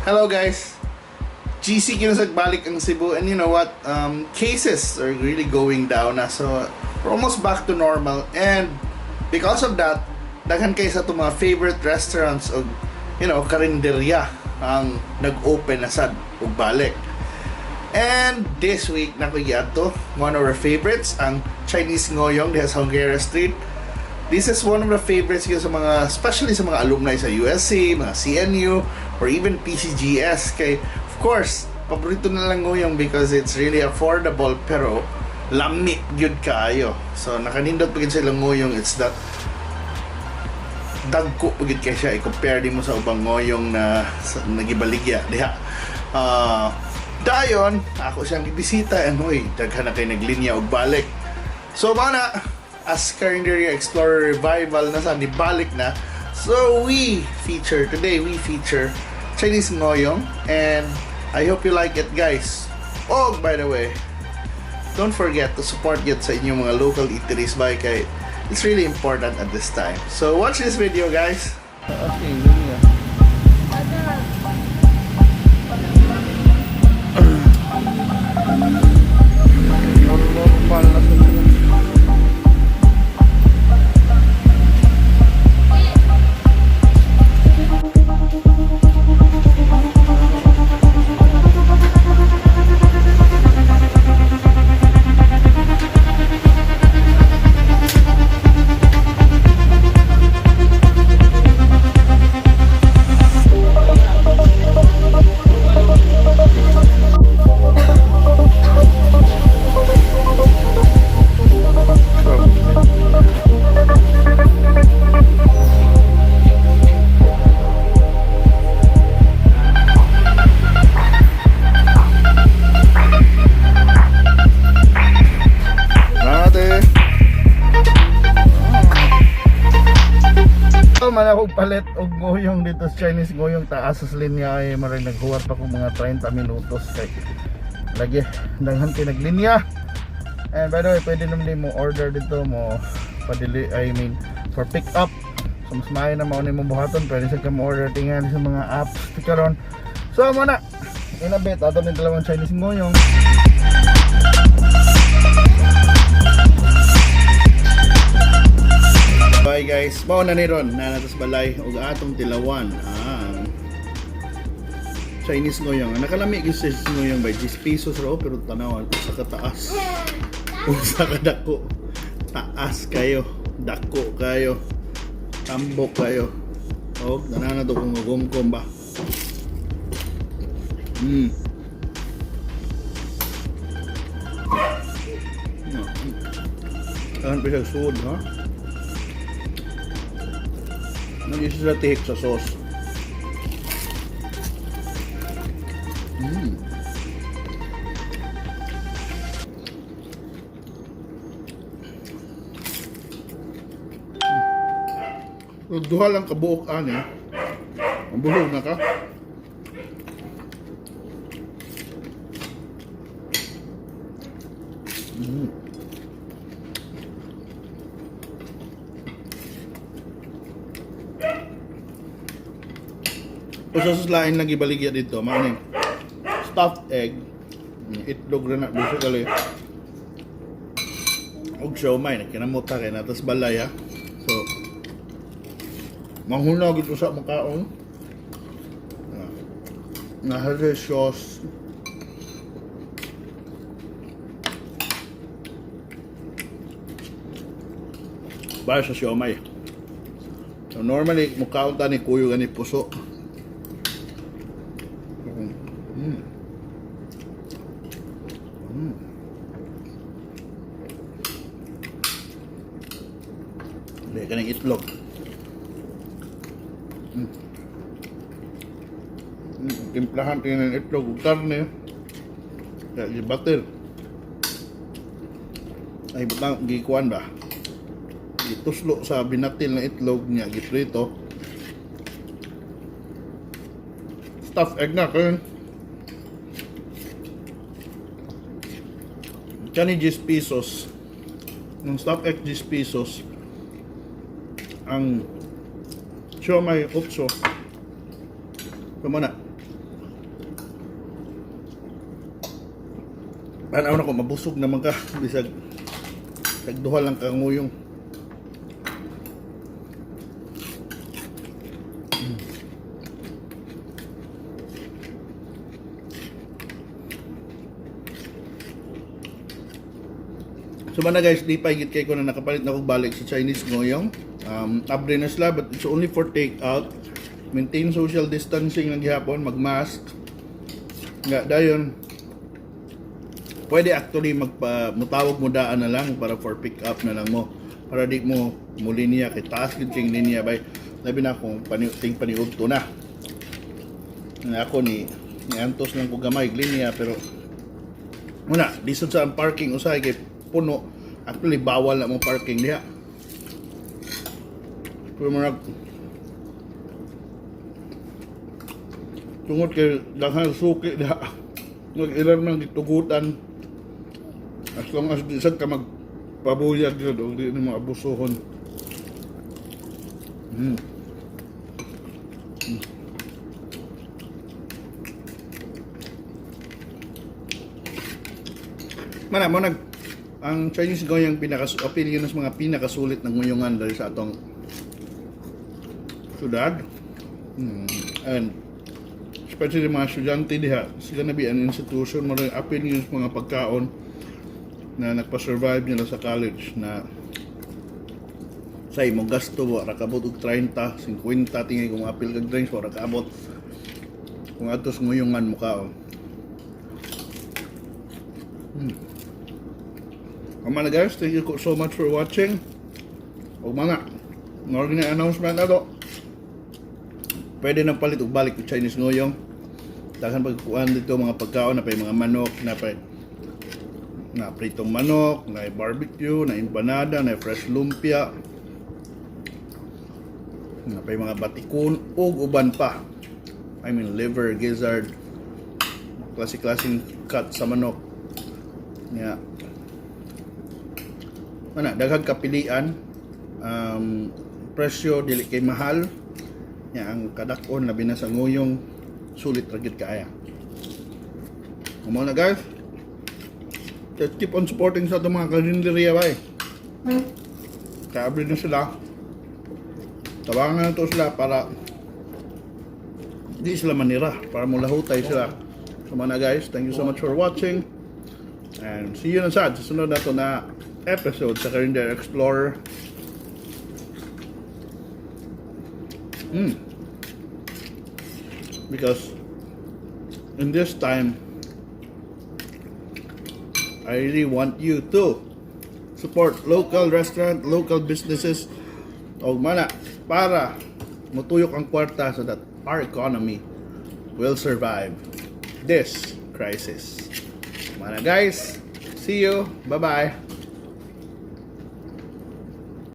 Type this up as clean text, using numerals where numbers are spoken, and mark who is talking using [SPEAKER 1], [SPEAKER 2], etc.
[SPEAKER 1] Hello guys, GC kinasagbalik ang Cebu, and you know what, cases are really going down na, so we're almost back to normal, and because of that, daghan kayo sa itong mga favorite restaurants o karinderya ang nag-open na sad ug balik. And this week nakuya to one of our favorites, ang Chinese Ngohiong diha sa Junquera Street. This is one of the favorites sa mga, especially sa mga alumni sa USC, mga CNU, or even PCGS. Kay, of course, paborito na lang Ngohiong because it's really affordable, pero lami gyud kaayo. So nakanindot pagid sa ilang Ngohiong, it's that dagko pagid kay siya i-compare di mo sa ubang Ngohiong na nagibaligya diha. Dayon, ako siyang gibisita, and daghan na kay naglinya og balik. So mana as Carinderia Explorer Revival na sa nibalik na, so today we feature Chinese Ngohiong, and I hope you like it guys. Oh, by the way, don't forget to support yet sa inyong mga local eateries by kay it's really important at this time. So watch this video guys. Okay, man ako palit og Ngohiong dito sa Chinese Ngohiong taas sa linya ay maray naghuwat pa ko mga 30 minutos kay lagi daghan kay naglinya. And by the way, pwede naman din mo order dito mo padili, I mean for pick up. So mas maayo na mao nimo buhaton, pwede sa ka mo order tingali sa mga apps karon. So mo na inabit ato ni dalawang Chinese Ngohiong. Bye guys, mao na ni ron na natas balay ug atong tilawan ang Chinese Ngohiong. Nakalami gyud sa Chinese Ngohiong by 10 pesos raw, pero tanawan sa kataas ug sa kadako. Taas kayo, dako kayo, tambok kayo. Og nanana to kung gumkom ba. Ang bisa sud ha. Nag-isa sila tihik sa sauce. Duha lang kabuok ani. Ang buhog na ka. Sa suslain lagi baligya dito, maning stuffed egg, itlog na basically, og siomai na kinamuta kay natas balay ha. So mahuna gito sa makaon na hale sauce. Para sa siomai. So normally mukaon ta ni kuyo gani puso. Hindi ka ng itlog. Timplahan tayo ng itlog o karne. Kaya i-butter. Ay butang gikuan ba? Ituslo sa binatil na itlog niya, giprito. Stuffed egg na kayo. Kani 10 pesos. Ng stuffed egg 10 pesos. Ang siomai 8. Ito muna. Panaw na ko, mabusog naman ka. Bisag nagduha lang ka nguyong. So mana guys, di pa higit kay ko na nakapalit na ko balik sa Chinese Ngohiong. Abre na sila but it's only for take out. Maintain social distancing ng gihapon, mag-mask. Nga dayon. Pwede actually mutawag mo daan na lang para for pick up na lang mo. Para di mo linya kay taas gid king linya bay. Labi na kung paniud to na. Nga ako ni antos lang ko gamay linya pero una, disod sa ang parking usay kay puno. Actually bawal na mo parking diha. Pero marag tungod kay daghan suki diha. Nag-ilan man gitugutan. As long as di sad ka magpabuyag yun o di mo abusuhon. Mana mo ang Chinese Ngohiong opinion ng mga pinakasulit ng nguyungan dahil sa atong syudad. And especially mga estudyante diha, sila na be an institution mo rin opinion ng mga pagkaon na nagpa-survive nila sa college na sa imong gasto mo rakabot og 30, 50 tingay kung apil kag drinks mo rakabot kung atos nguyungan mo kaon. Mga guys, thank you so much for watching. O mga announcement na to, pwede nang palit og balik ko Chinese Ngohiong. Daghan pagkuan dito mga pagkaon na pay mga manok na pritong manok, na barbecue, na empanada, na fresh lumpia, na pay mga batikon ug uban pa. I mean liver, gizzard, klase-klaseng cut sa manok. Yeah. Mana daghang kapilian, presyo dili kay mahal. Ya ang kadakon labi na sa Ngohiong sulit ra gyud kaaya. Kumo na guys. Just keep on supporting sa itong mga karinderya bay. Kaabri na sila. Tabangan na to sila para di sila manira, para mulahutay sila. So mga guys, thank you so much for watching. And see you na sa sunod na to na episode sa Calendar Explorer. Because in this time I really want you to support local restaurant, local businesses o mana para mutuyok ang kwarta so that our economy will survive this crisis. Mana guys, see you, bye bye.